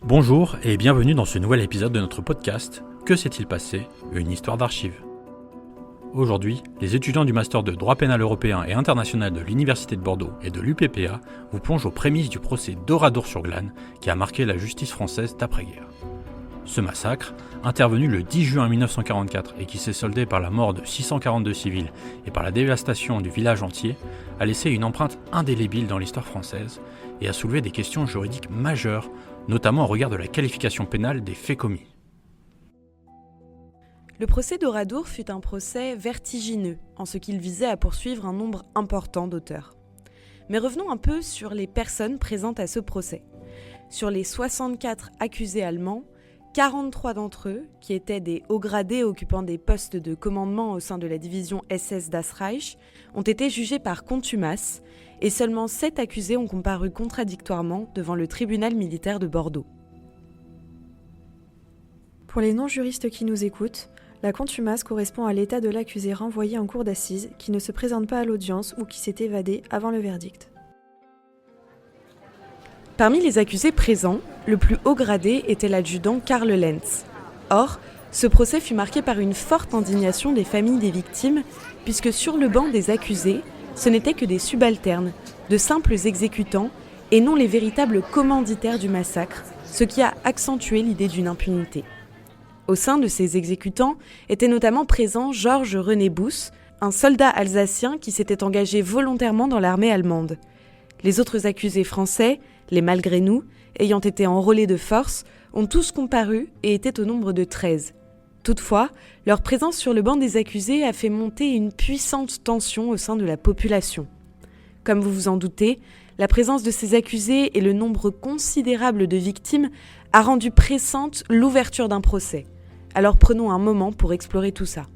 Bonjour et bienvenue dans ce nouvel épisode de notre podcast « Que s'est-il passé ? Une histoire d'archives ». Aujourd'hui, les étudiants du Master de droit pénal européen et international de l'Université de Bordeaux et de l'UPPA vous plongent aux prémices du procès d'Oradour-sur-Glane qui a marqué la justice française d'après-guerre. Ce massacre, intervenu le 10 juin 1944 et qui s'est soldé par la mort de 642 civils et par la dévastation du village entier, a laissé une empreinte indélébile dans l'histoire française et a soulevé des questions juridiques majeures, notamment au regard de la qualification pénale des faits commis. Le procès d'Oradour fut un procès vertigineux, en ce qu'il visait à poursuivre un nombre important d'auteurs. Mais revenons un peu sur les personnes présentes à ce procès. Sur les 64 accusés allemands, 43 d'entre eux, qui étaient des hauts gradés occupant des postes de commandement au sein de la division SS das Reich, ont été jugés par contumace, et seulement 7 accusés ont comparu contradictoirement devant le tribunal militaire de Bordeaux. Pour les non-juristes qui nous écoutent, la contumace correspond à l'état de l'accusé renvoyé en cour d'assises qui ne se présente pas à l'audience ou qui s'est évadé avant le verdict. Parmi les accusés présents, le plus haut gradé était l'adjudant Karl Lenz. Or, ce procès fut marqué par une forte indignation des familles des victimes, puisque sur le banc des accusés, ce n'étaient que des subalternes, de simples exécutants, et non les véritables commanditaires du massacre, ce qui a accentué l'idée d'une impunité. Au sein de ces exécutants était notamment présent Georges-René Busse, un soldat alsacien qui s'était engagé volontairement dans l'armée allemande. Les autres accusés français, les malgré nous, ayant été enrôlés de force, ont tous comparu et étaient au nombre de 13. Toutefois, leur présence sur le banc des accusés a fait monter une puissante tension au sein de la population. Comme vous vous en doutez, la présence de ces accusés et le nombre considérable de victimes a rendu pressante l'ouverture d'un procès. Alors prenons un moment pour explorer tout ça.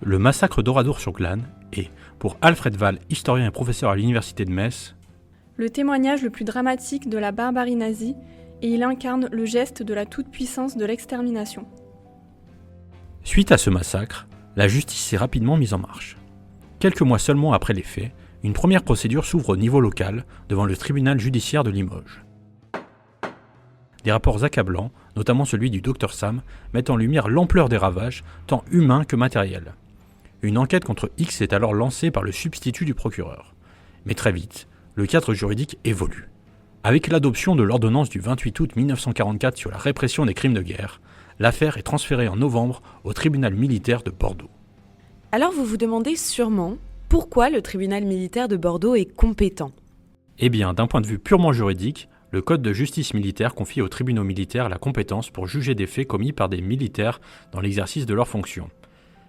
Le massacre d'Oradour-sur-Glane est, pour Alfred Wahl, historien et professeur à l'université de Metz, le témoignage le plus dramatique de la barbarie nazie, et il incarne le geste de la toute-puissance de l'extermination. Suite à ce massacre, la justice s'est rapidement mise en marche. Quelques mois seulement après les faits, une première procédure s'ouvre au niveau local devant le tribunal judiciaire de Limoges. Des rapports accablants, notamment celui du Dr Sam, mettent en lumière l'ampleur des ravages, tant humains que matériels. Une enquête contre X est alors lancée par le substitut du procureur. Mais très vite, le cadre juridique évolue. Avec l'adoption de l'ordonnance du 28 août 1944 sur la répression des crimes de guerre, l'affaire est transférée en novembre au tribunal militaire de Bordeaux. Alors vous vous demandez sûrement pourquoi le tribunal militaire de Bordeaux est compétent. Eh bien, d'un point de vue purement juridique, le Code de justice militaire confie aux tribunaux militaires la compétence pour juger des faits commis par des militaires dans l'exercice de leurs fonctions.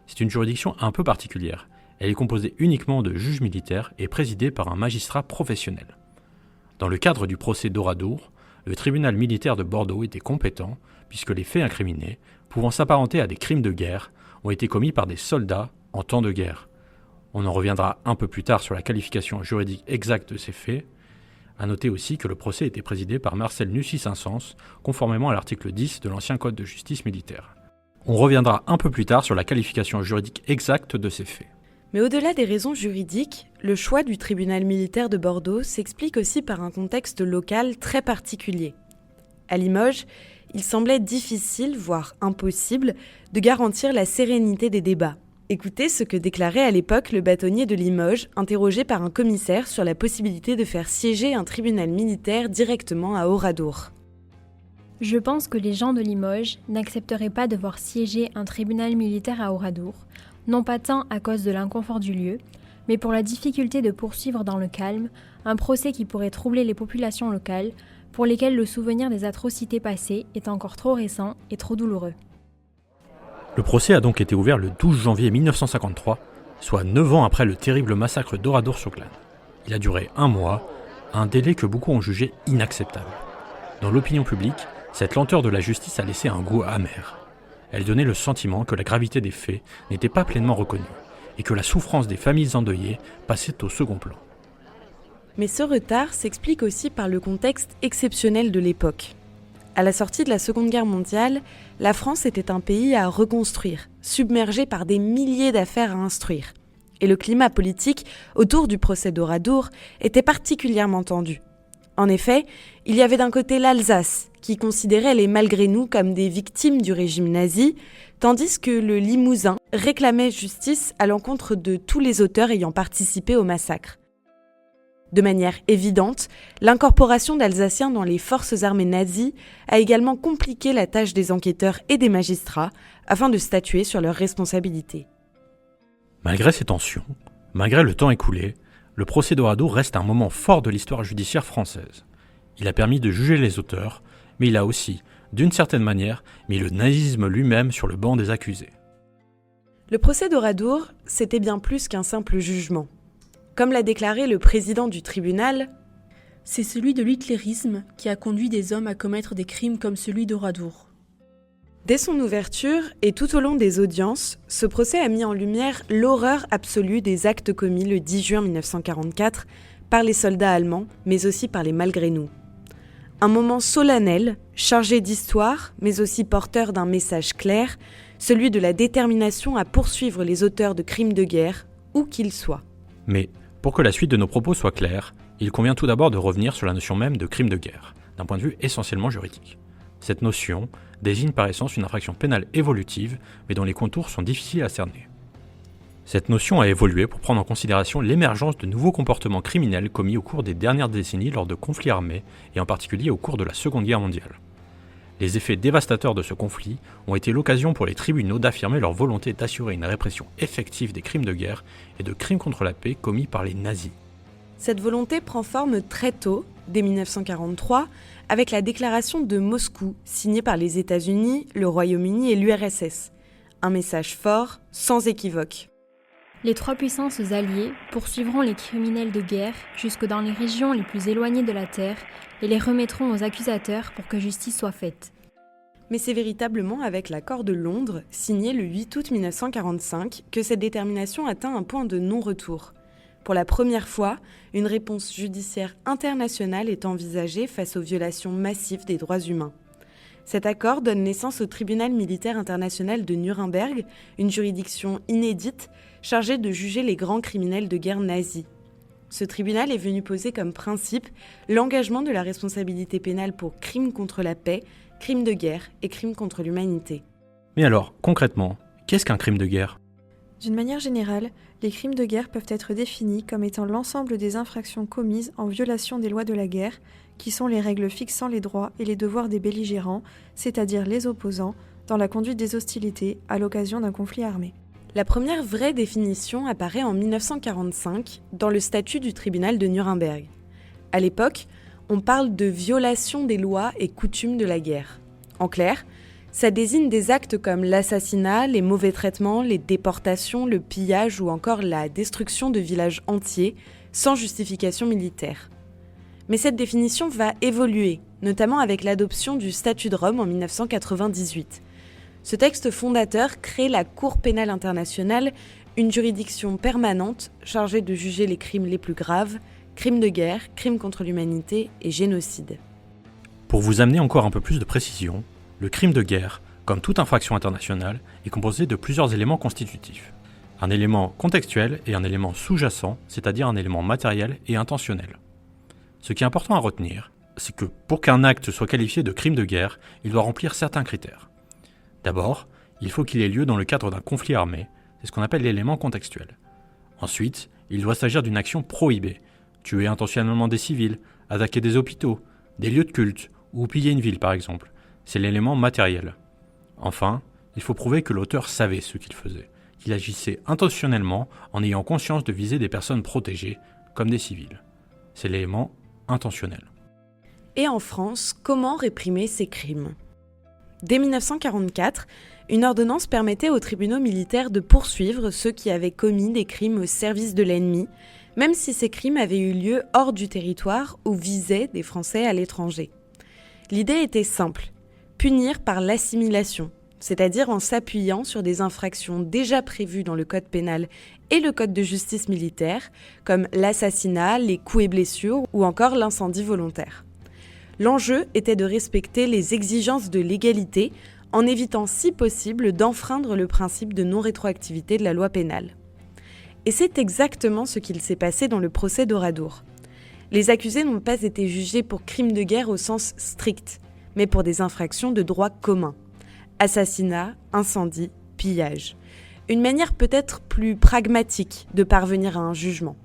C'est une juridiction un peu particulière. Elle est composée uniquement de juges militaires et présidée par un magistrat professionnel. Dans le cadre du procès d'Oradour, le tribunal militaire de Bordeaux était compétent puisque les faits incriminés, pouvant s'apparenter à des crimes de guerre, ont été commis par des soldats en temps de guerre. On en reviendra un peu plus tard sur la qualification juridique exacte de ces faits. À noter aussi que le procès était présidé par Marcel Nussy-Saint-Saëns, conformément à l'article 10 de l'ancien Code de justice militaire. On reviendra un peu plus tard sur la qualification juridique exacte de ces faits. Mais au-delà des raisons juridiques, le choix du tribunal militaire de Bordeaux s'explique aussi par un contexte local très particulier. À Limoges, il semblait difficile, voire impossible, de garantir la sérénité des débats. Écoutez ce que déclarait à l'époque le bâtonnier de Limoges, interrogé par un commissaire sur la possibilité de faire siéger un tribunal militaire directement à Oradour. Je pense que les gens de Limoges n'accepteraient pas de voir siéger un tribunal militaire à Oradour, non pas tant à cause de l'inconfort du lieu, mais pour la difficulté de poursuivre dans le calme un procès qui pourrait troubler les populations locales, pour lesquelles le souvenir des atrocités passées est encore trop récent et trop douloureux. Le procès a donc été ouvert le 12 janvier 1953, soit 9 ans après le terrible massacre d'Oradour-sur-Glane. Il a duré 1 mois, un délai que beaucoup ont jugé inacceptable. Dans l'opinion publique, cette lenteur de la justice a laissé un goût amer. Elle donnait le sentiment que la gravité des faits n'était pas pleinement reconnue et que la souffrance des familles endeuillées passait au second plan. Mais ce retard s'explique aussi par le contexte exceptionnel de l'époque. À la sortie de la Seconde Guerre mondiale, la France était un pays à reconstruire, submergé par des milliers d'affaires à instruire. Et le climat politique autour du procès d'Oradour était particulièrement tendu. En effet, il y avait d'un côté l'Alsace, qui considérait les Malgré-nous comme des victimes du régime nazi, tandis que le Limousin réclamait justice à l'encontre de tous les auteurs ayant participé au massacre. De manière évidente, l'incorporation d'Alsaciens dans les forces armées nazies a également compliqué la tâche des enquêteurs et des magistrats afin de statuer sur leurs responsabilités. Malgré ces tensions, malgré le temps écoulé, le procès d'Oradour reste un moment fort de l'histoire judiciaire française. Il a permis de juger les auteurs, mais il a aussi, d'une certaine manière, mis le nazisme lui-même sur le banc des accusés. Le procès d'Oradour, c'était bien plus qu'un simple jugement. Comme l'a déclaré le président du tribunal, « C'est celui de l'hitlérisme qui a conduit des hommes à commettre des crimes comme celui d'Oradour. » Dès son ouverture et tout au long des audiences, ce procès a mis en lumière l'horreur absolue des actes commis le 10 juin 1944 par les soldats allemands, mais aussi par les Malgré-nous. Un moment solennel, chargé d'histoire, mais aussi porteur d'un message clair, celui de la détermination à poursuivre les auteurs de crimes de guerre, où qu'ils soient. Mais, pour que la suite de nos propos soit claire, il convient tout d'abord de revenir sur la notion même de crime de guerre, d'un point de vue essentiellement juridique. Cette notion désigne par essence une infraction pénale évolutive, mais dont les contours sont difficiles à cerner. Cette notion a évolué pour prendre en considération l'émergence de nouveaux comportements criminels commis au cours des dernières décennies lors de conflits armés, et en particulier au cours de la Seconde Guerre mondiale. Les effets dévastateurs de ce conflit ont été l'occasion pour les tribunaux d'affirmer leur volonté d'assurer une répression effective des crimes de guerre et de crimes contre la paix commis par les nazis. Cette volonté prend forme très tôt, dès 1943, avec la déclaration de Moscou, signée par les États-Unis, le Royaume-Uni et l'URSS. Un message fort, sans équivoque. Les trois puissances alliées poursuivront les criminels de guerre jusque dans les régions les plus éloignées de la terre et les remettront aux accusateurs pour que justice soit faite. Mais c'est véritablement avec l'accord de Londres, signé le 8 août 1945, que cette détermination atteint un point de non-retour. Pour la première fois, une réponse judiciaire internationale est envisagée face aux violations massives des droits humains. Cet accord donne naissance au Tribunal militaire international de Nuremberg, une juridiction inédite chargée de juger les grands criminels de guerre nazis. Ce tribunal est venu poser comme principe l'engagement de la responsabilité pénale pour crimes contre la paix, crimes de guerre et crimes contre l'humanité. Mais alors, concrètement, qu'est-ce qu'un crime de guerre ? D'une manière générale, les crimes de guerre peuvent être définis comme étant l'ensemble des infractions commises en violation des lois de la guerre, qui sont les règles fixant les droits et les devoirs des belligérants, c'est-à-dire les opposants, dans la conduite des hostilités à l'occasion d'un conflit armé. La première vraie définition apparaît en 1945 dans le statut du tribunal de Nuremberg. À l'époque, on parle de violation des lois et coutumes de la guerre. En clair, ça désigne des actes comme l'assassinat, les mauvais traitements, les déportations, le pillage ou encore la destruction de villages entiers sans justification militaire. Mais cette définition va évoluer, notamment avec l'adoption du Statut de Rome en 1998. Ce texte fondateur crée la Cour pénale internationale, une juridiction permanente chargée de juger les crimes les plus graves, crimes de guerre, crimes contre l'humanité et génocide. Pour vous amener encore un peu plus de précision, le crime de guerre, comme toute infraction internationale, est composé de plusieurs éléments constitutifs. Un élément contextuel et un élément sous-jacent, c'est-à-dire un élément matériel et intentionnel. Ce qui est important à retenir, c'est que pour qu'un acte soit qualifié de crime de guerre, il doit remplir certains critères. D'abord, il faut qu'il ait lieu dans le cadre d'un conflit armé, c'est ce qu'on appelle l'élément contextuel. Ensuite, il doit s'agir d'une action prohibée, tuer intentionnellement des civils, attaquer des hôpitaux, des lieux de culte ou piller une ville par exemple. C'est l'élément matériel. Enfin, il faut prouver que l'auteur savait ce qu'il faisait, qu'il agissait intentionnellement en ayant conscience de viser des personnes protégées, comme des civils. C'est l'élément intentionnel. Et en France, comment réprimer ces crimes ? Dès 1944, une ordonnance permettait aux tribunaux militaires de poursuivre ceux qui avaient commis des crimes au service de l'ennemi, même si ces crimes avaient eu lieu hors du territoire ou visaient des Français à l'étranger. L'idée était simple, punir par l'assimilation, c'est-à-dire en s'appuyant sur des infractions déjà prévues dans le code pénal et le code de justice militaire, comme l'assassinat, les coups et blessures ou encore l'incendie volontaire. L'enjeu était de respecter les exigences de l'égalité en évitant si possible d'enfreindre le principe de non-rétroactivité de la loi pénale. Et c'est exactement ce qu'il s'est passé dans le procès d'Oradour. Les accusés n'ont pas été jugés pour crimes de guerre au sens strict, mais pour des infractions de droit commun. Assassinat, incendie, pillage. Une manière peut-être plus pragmatique de parvenir à un jugement.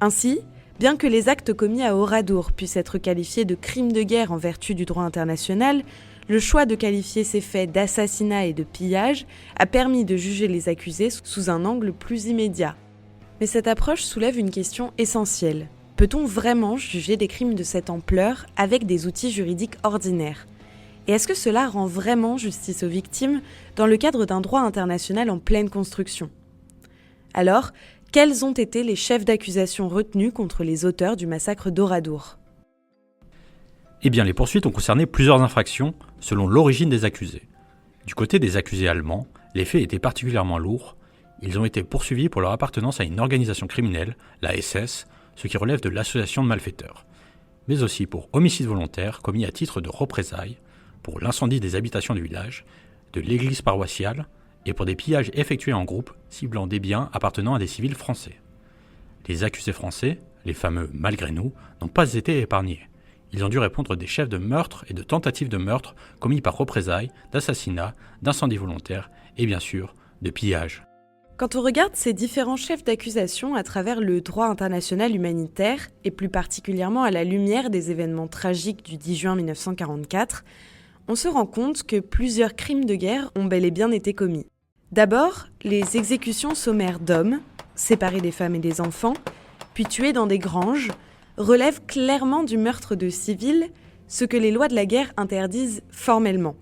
Ainsi, bien que les actes commis à Oradour puissent être qualifiés de crimes de guerre en vertu du droit international, le choix de qualifier ces faits d'assassinat et de pillage a permis de juger les accusés sous un angle plus immédiat. Mais cette approche soulève une question essentielle. Peut-on vraiment juger des crimes de cette ampleur avec des outils juridiques ordinaires ? Et est-ce que cela rend vraiment justice aux victimes dans le cadre d'un droit international en pleine construction ? Alors, quels ont été les chefs d'accusation retenus contre les auteurs du massacre d'Oradour ? Eh bien, les poursuites ont concerné plusieurs infractions selon l'origine des accusés. Du côté des accusés allemands, les faits étaient particulièrement lourds. Ils ont été poursuivis pour leur appartenance à une organisation criminelle, la SS, ce qui relève de l'association de malfaiteurs, mais aussi pour homicide volontaire commis à titre de représailles, pour l'incendie des habitations du village, de l'église paroissiale et pour des pillages effectués en groupe ciblant des biens appartenant à des civils français. Les accusés français, les fameux « malgré nous », n'ont pas été épargnés. Ils ont dû répondre des chefs de meurtre et de tentatives de meurtre commis par représailles, d'assassinat, d'incendie volontaire et bien sûr de pillage. Quand on regarde ces différents chefs d'accusation à travers le droit international humanitaire, et plus particulièrement à la lumière des événements tragiques du 10 juin 1944, on se rend compte que plusieurs crimes de guerre ont bel et bien été commis. D'abord, les exécutions sommaires d'hommes, séparés des femmes et des enfants, puis tués dans des granges, relèvent clairement du meurtre de civils, ce que les lois de la guerre interdisent formellement.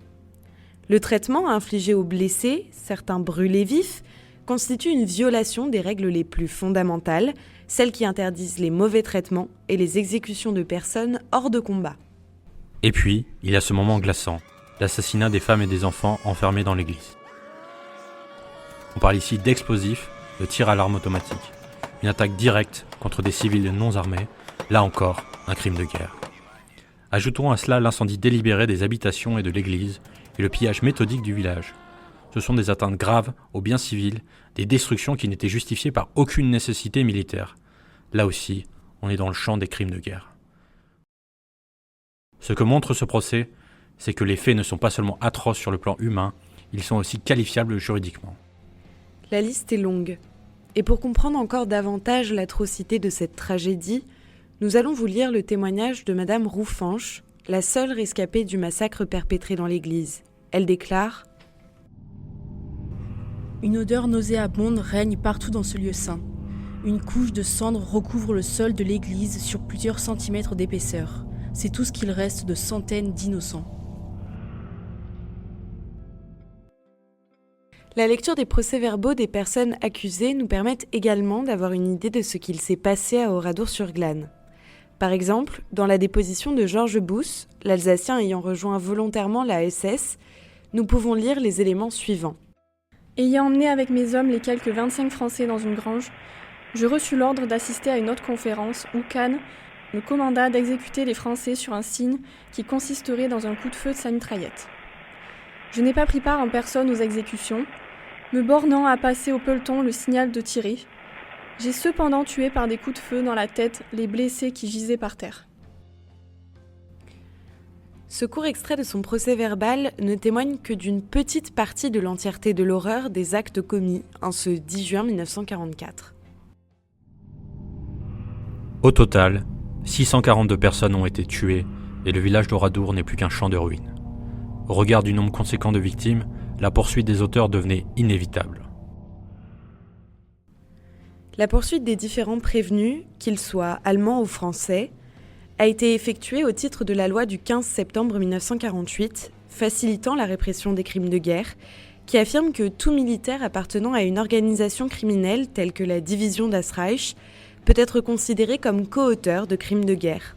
Le traitement infligé aux blessés, certains brûlés vifs, constitue une violation des règles les plus fondamentales, celles qui interdisent les mauvais traitements et les exécutions de personnes hors de combat. Et puis, il y a ce moment glaçant, l'assassinat des femmes et des enfants enfermés dans l'église. On parle ici d'explosifs, de tirs à l'arme automatique, une attaque directe contre des civils non armés, là encore, un crime de guerre. Ajoutons à cela l'incendie délibéré des habitations et de l'église et le pillage méthodique du village. Ce sont des atteintes graves aux biens civils, des destructions qui n'étaient justifiées par aucune nécessité militaire. Là aussi, on est dans le champ des crimes de guerre. Ce que montre ce procès, c'est que les faits ne sont pas seulement atroces sur le plan humain, ils sont aussi qualifiables juridiquement. La liste est longue. Et pour comprendre encore davantage l'atrocité de cette tragédie, nous allons vous lire le témoignage de Madame Roufanche, la seule rescapée du massacre perpétré dans l'église. Elle déclare : Une odeur nauséabonde règne partout dans ce lieu saint. Une couche de cendres recouvre le sol de l'église sur plusieurs centimètres d'épaisseur. C'est tout ce qu'il reste de centaines d'innocents. La lecture des procès-verbaux des personnes accusées nous permettent également d'avoir une idée de ce qu'il s'est passé à Oradour-sur-Glane. Par exemple, dans la déposition de Georges Bousse, l'Alsacien ayant rejoint volontairement la SS, nous pouvons lire les éléments suivants. Ayant emmené avec mes hommes les quelques 25 Français dans une grange, je reçus l'ordre d'assister à une autre conférence où Kahn me commanda d'exécuter les Français sur un signe qui consisterait dans un coup de feu de sa mitraillette. Je n'ai pas pris part en personne aux exécutions, me bornant à passer au peloton le signal de tirer. J'ai cependant tué par des coups de feu dans la tête les blessés qui gisaient par terre. Ce court extrait de son procès-verbal ne témoigne que d'une petite partie de l'entièreté de l'horreur des actes commis en ce 10 juin 1944. Au total, 642 personnes ont été tuées et le village d'Oradour n'est plus qu'un champ de ruines. Au regard du nombre conséquent de victimes, la poursuite des auteurs devenait inévitable. La poursuite des différents prévenus, qu'ils soient allemands ou français, a été effectuée au titre de la loi du 15 septembre 1948, facilitant la répression des crimes de guerre, qui affirme que tout militaire appartenant à une organisation criminelle telle que la division das Reich peut être considéré comme co-auteur de crimes de guerre.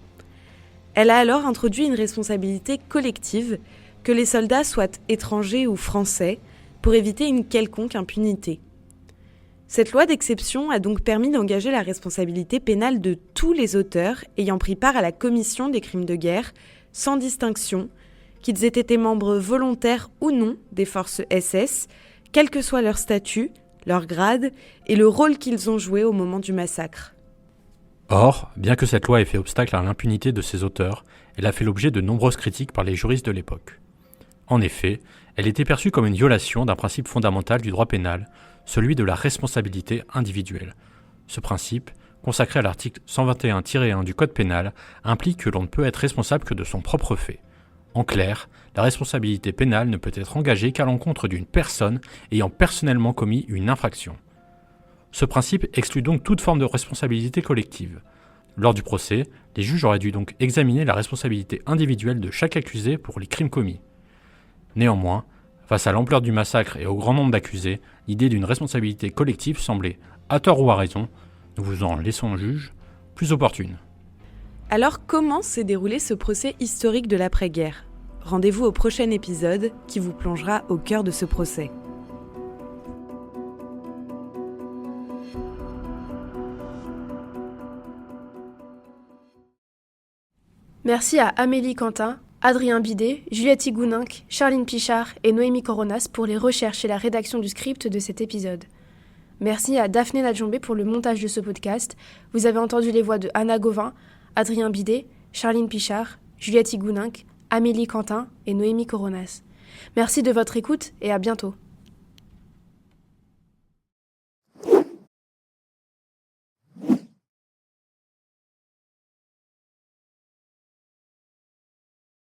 Elle a alors introduit une responsabilité collective, que les soldats soient étrangers ou français, pour éviter une quelconque impunité. Cette loi d'exception a donc permis d'engager la responsabilité pénale de tous les auteurs ayant pris part à la commission des crimes de guerre, sans distinction, qu'ils aient été membres volontaires ou non des forces SS, quel que soit leur statut, leur grade et le rôle qu'ils ont joué au moment du massacre. Or, bien que cette loi ait fait obstacle à l'impunité de ses auteurs, elle a fait l'objet de nombreuses critiques par les juristes de l'époque. En effet, elle était perçue comme une violation d'un principe fondamental du droit pénal, celui de la responsabilité individuelle. Ce principe, consacré à l'article 121-1 du Code pénal, implique que l'on ne peut être responsable que de son propre fait. En clair, la responsabilité pénale ne peut être engagée qu'à l'encontre d'une personne ayant personnellement commis une infraction. Ce principe exclut donc toute forme de responsabilité collective. Lors du procès, les juges auraient dû donc examiner la responsabilité individuelle de chaque accusé pour les crimes commis. Néanmoins, face à l'ampleur du massacre et au grand nombre d'accusés, l'idée d'une responsabilité collective semblait, à tort ou à raison, nous vous en laissons juge, plus opportune. Alors comment s'est déroulé ce procès historique de l'après-guerre ? Rendez-vous au prochain épisode qui vous plongera au cœur de ce procès. Merci à Amélie Quentin, Adrien Bidet, Juliette Higouninck, Charline Pichard et Noémie Coronas pour les recherches et la rédaction du script de cet épisode. Merci à Daphné Nadjombé pour le montage de ce podcast. Vous avez entendu les voix de Anna Gauvin, Adrien Bidet, Charline Pichard, Juliette Higouninck, Amélie Quentin et Noémie Coronas. Merci de votre écoute et à bientôt.